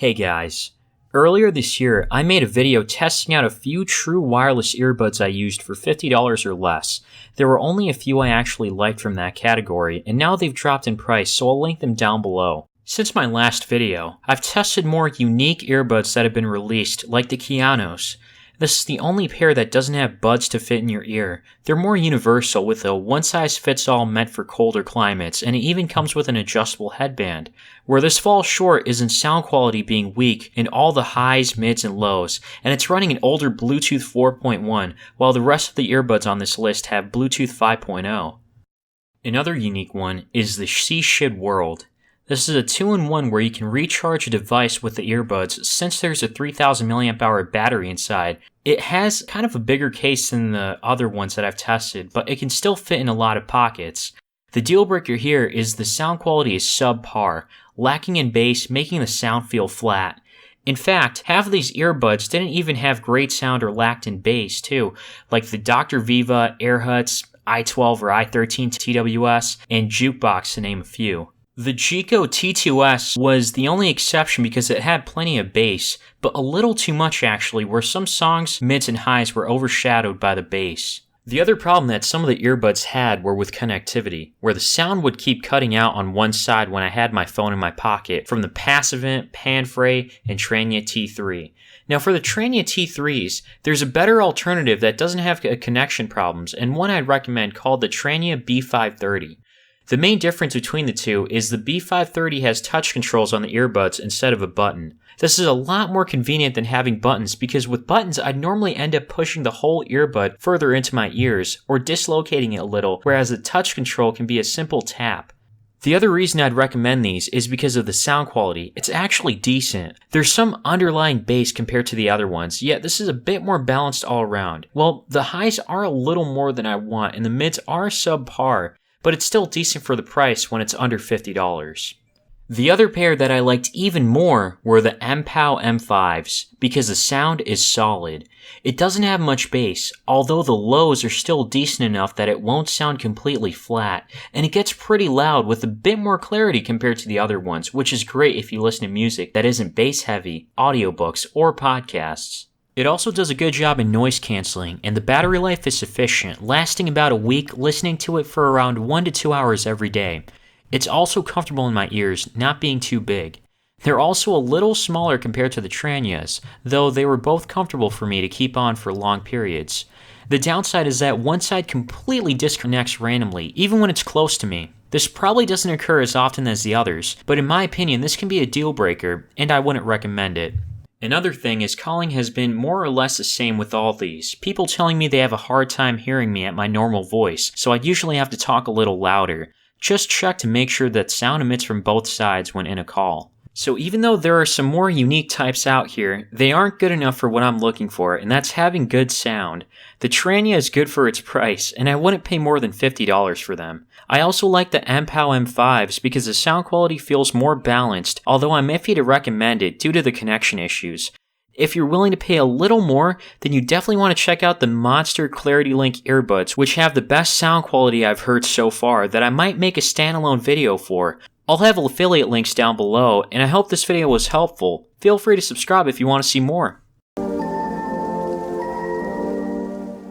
Hey guys, earlier this year I made a video testing out a few true wireless earbuds I used for $50 or less. There were only a few I actually liked from that category, and now they've dropped in price, so I'll link them down below. Since my last video, I've tested more unique earbuds that have been released, like the Kianos. This is the only pair that doesn't have buds to fit in your ear. They're more universal, with a one-size-fits-all meant for colder climates, and it even comes with an adjustable headband. Where this falls short is in sound quality being weak in all the highs, mids, and lows, and it's running an older Bluetooth 4.1, while the rest of the earbuds on this list have Bluetooth 5.0. Another unique one is the C-Shid World. This is a 2-in-1 where you can recharge a device with the earbuds since there's a 3000 mAh battery inside. It has kind of a bigger case than the other ones that I've tested, but it can still fit in a lot of pockets. The deal breaker here is the sound quality is subpar, lacking in bass, making the sound feel flat. In fact, half of these earbuds didn't even have great sound or lacked in bass too, like the Dr. Viva, AirHuts, i12 or i13 TWS, and Jukebox to name a few. The Jiko T2S was the only exception because it had plenty of bass, but a little too much actually, where some songs' mids and highs were overshadowed by the bass. The other problem that some of the earbuds had were with connectivity, where the sound would keep cutting out on one side when I had my phone in my pocket from the Passivant, Panfrey, and Tranya T3. Now for the Tranya T3s, there's a better alternative that doesn't have connection problems, and one I'd recommend called the Tranya B530. The main difference between the two is the B530 has touch controls on the earbuds instead of a button. This is a lot more convenient than having buttons because with buttons I'd normally end up pushing the whole earbud further into my ears or dislocating it a little, whereas the touch control can be a simple tap. The other reason I'd recommend these is because of the sound quality. It's actually decent. There's some underlying bass compared to the other ones, yet this is a bit more balanced all around. Well, the highs are a little more than I want and the mids are subpar, but it's still decent for the price when it's under $50. The other pair that I liked even more were the MPOW M5s, because the sound is solid. It doesn't have much bass, although the lows are still decent enough that it won't sound completely flat, and it gets pretty loud with a bit more clarity compared to the other ones, which is great if you listen to music that isn't bass heavy, audiobooks, or podcasts. It also does a good job in noise cancelling, and the battery life is sufficient, lasting about a week, listening to it for around 1 to 2 hours every day. It's also comfortable in my ears, not being too big. They're also a little smaller compared to the Tranyas, though they were both comfortable for me to keep on for long periods. The downside is that one side completely disconnects randomly, even when it's close to me. This probably doesn't occur as often as the others, but in my opinion this can be a deal breaker, and I wouldn't recommend it. Another thing is calling has been more or less the same with all these. People telling me they have a hard time hearing me at my normal voice, so I usually have to talk a little louder. Just check to make sure that sound emits from both sides when in a call. So even though there are some more unique types out here, they aren't good enough for what I'm looking for, and that's having good sound. The Tranya is good for its price, and I wouldn't pay more than $50 for them. I also like the MPOW M5s because the sound quality feels more balanced, although I'm iffy to recommend it due to the connection issues. If you're willing to pay a little more, then you definitely want to check out the Monster Clarity Link earbuds, which have the best sound quality I've heard so far that I might make a standalone video for. I'll have affiliate links down below, and I hope this video was helpful. Feel free to subscribe if you want to see more.